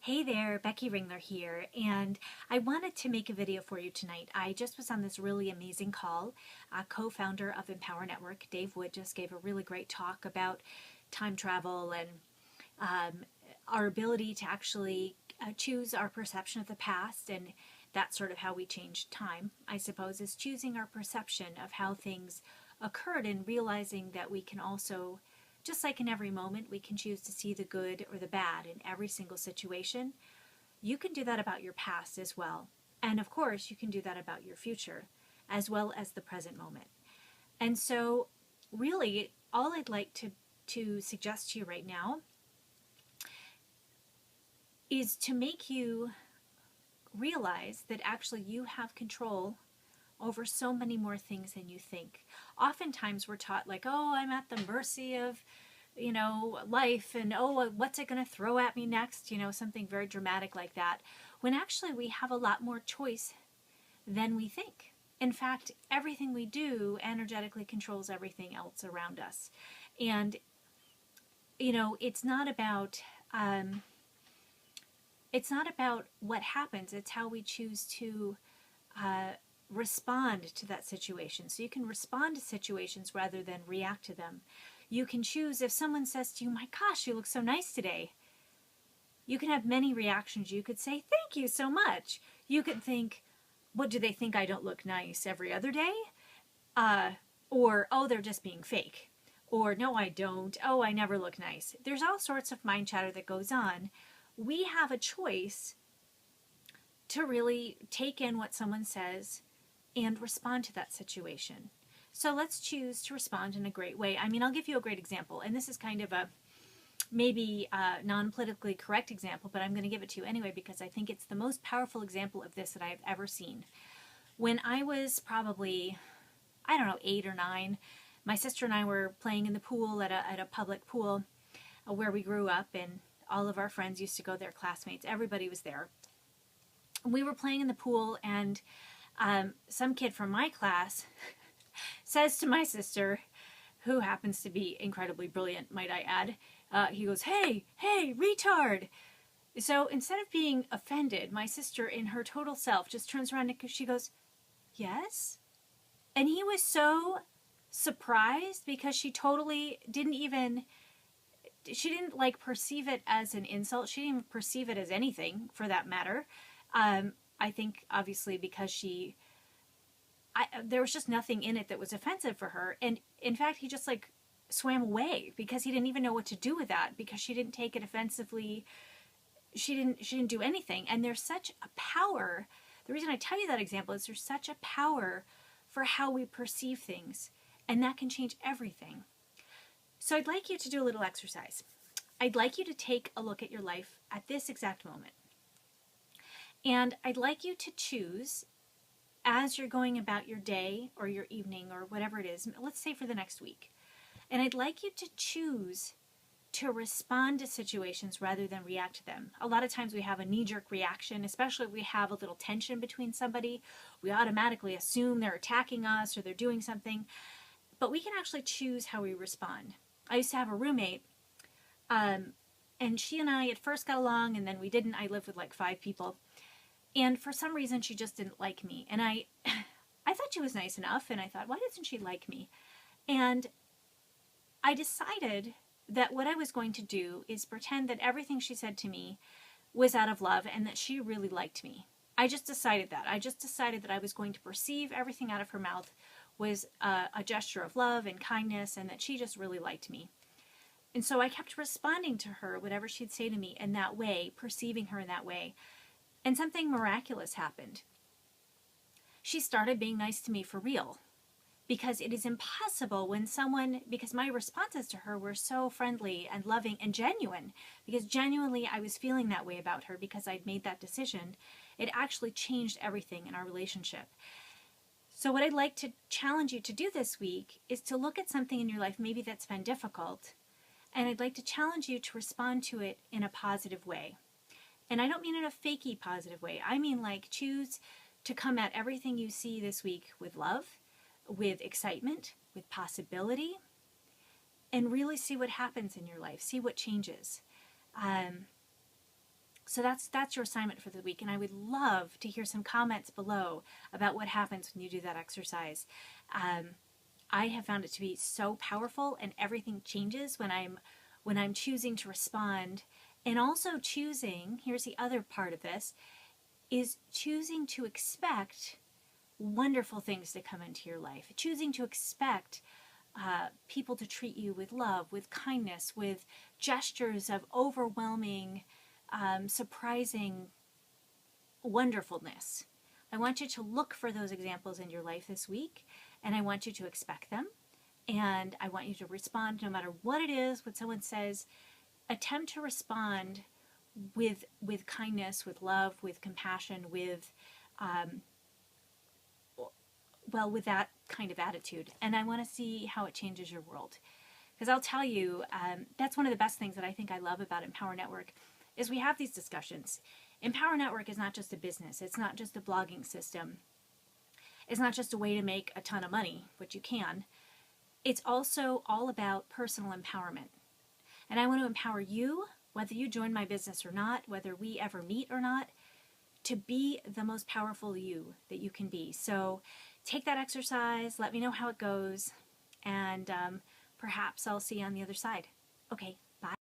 Hey there, Becky Ringler here, and I wanted to make a video for you tonight. I just was on this really amazing call. Co-founder of Empower Network, Dave Wood, just gave a really great talk about time travel and our ability to actually choose our perception of the past, and that's sort of how we change time, I suppose, is choosing our perception of how things occurred and realizing that we can also, just like in every moment, we can choose to see the good or the bad in every single situation. You can do that about your past as well. And of course, you can do that about your future as well as the present moment. And so really, all I'd like to suggest to you right now is to make you realize that actually you have control over so many more things than you think. Oftentimes we're taught like, oh, I'm at the mercy of, life, and oh, what's it going to throw at me next? Something very dramatic like that. When actually we have a lot more choice than we think. In fact, everything we do energetically controls everything else around us. And, it's not about what happens. It's how we choose to respond to that situation. So you can respond to situations rather than react to them. You can choose, if someone says to you, my gosh, you look so nice today, you can have many reactions. You could say, thank you so much. You could think, what, do they think I don't look nice every other day? Or, oh, they're just being fake. Or, no, I don't. Oh, I never look nice. There's all sorts of mind chatter that goes on. We have a choice to really take in what someone says and respond to that situation. So let's choose to respond in a great way. I mean, I'll give you a great example, and this is kind of a maybe non-politically correct example, but I'm going to give it to you anyway because I think it's the most powerful example of this that I've ever seen. When I was probably, 8 or 9, my sister and I were playing in the pool at a public pool where we grew up, and all of our friends used to go there, classmates, everybody was there. We were playing in the pool, and some kid from my class says to my sister, who happens to be incredibly brilliant, might I add, he goes, hey, retard. So instead of being offended, my sister in her total self just turns around and she goes, yes? And he was so surprised because she totally she didn't like perceive it as an insult. She didn't even perceive it as anything for that matter. I think obviously because there was just nothing in it that was offensive for her. And in fact, he just like swam away because he didn't even know what to do with that because she didn't take it offensively. She didn't do anything. And there's such a power. The reason I tell you that example is there's such a power for how we perceive things, and that can change everything. So I'd like you to do a little exercise. I'd like you to take a look at your life at this exact moment. And I'd like you to choose, as you're going about your day or your evening or whatever it is, let's say for the next week, and I'd like you to choose to respond to situations rather than react to them. A lot of times we have a knee-jerk reaction, especially if we have a little tension between somebody. We automatically assume they're attacking us or they're doing something, but we can actually choose how we respond. I used to have a roommate, and she and I at first got along, and then we didn't. I lived with like 5 people. And for some reason, she just didn't like me. And I thought she was nice enough, and I thought, why doesn't she like me? And I decided that what I was going to do is pretend that everything she said to me was out of love and that she really liked me. I just decided that. I just decided that I was going to perceive everything out of her mouth was a gesture of love and kindness, and that she just really liked me. And so I kept responding to her, whatever she'd say to me, in that way, perceiving her in that way. And something miraculous happened. She started being nice to me for real. Because it is impossible when because my responses to her were so friendly and loving and genuine, because genuinely I was feeling that way about her because I'd made that decision, it actually changed everything in our relationship. So what I'd like to challenge you to do this week is to look at something in your life maybe that's been difficult, and I'd like to challenge you to respond to it in a positive way. And I don't mean in a fakey positive way. I mean like choose to come at everything you see this week with love, with excitement, with possibility, and really see what happens in your life, see what changes. So So that's your assignment for the week, and I would love to hear some comments below about what happens when you do that exercise. I have found it to be so powerful, and everything changes when I'm choosing to respond, and also choosing. Here's the other part of this: is choosing to expect wonderful things to come into your life, choosing to expect people to treat you with love, with kindness, with gestures of overwhelming, surprising wonderfulness. I want you to look for those examples in your life this week, and I want you to expect them, and I want you to respond no matter what it is, what someone says. Attempt to respond with kindness, with love, with compassion, with with that kind of attitude. And I want to see how it changes your world. Because I'll tell you, that's one of the best things that I think I love about Empower Network is we have these discussions. Empower Network is not just a business. It's not just a blogging system. It's not just a way to make a ton of money, which you can. It's also all about personal empowerment. And I want to empower you, whether you join my business or not, whether we ever meet or not, to be the most powerful you that you can be. So take that exercise, let me know how it goes, and perhaps I'll see you on the other side. Okay,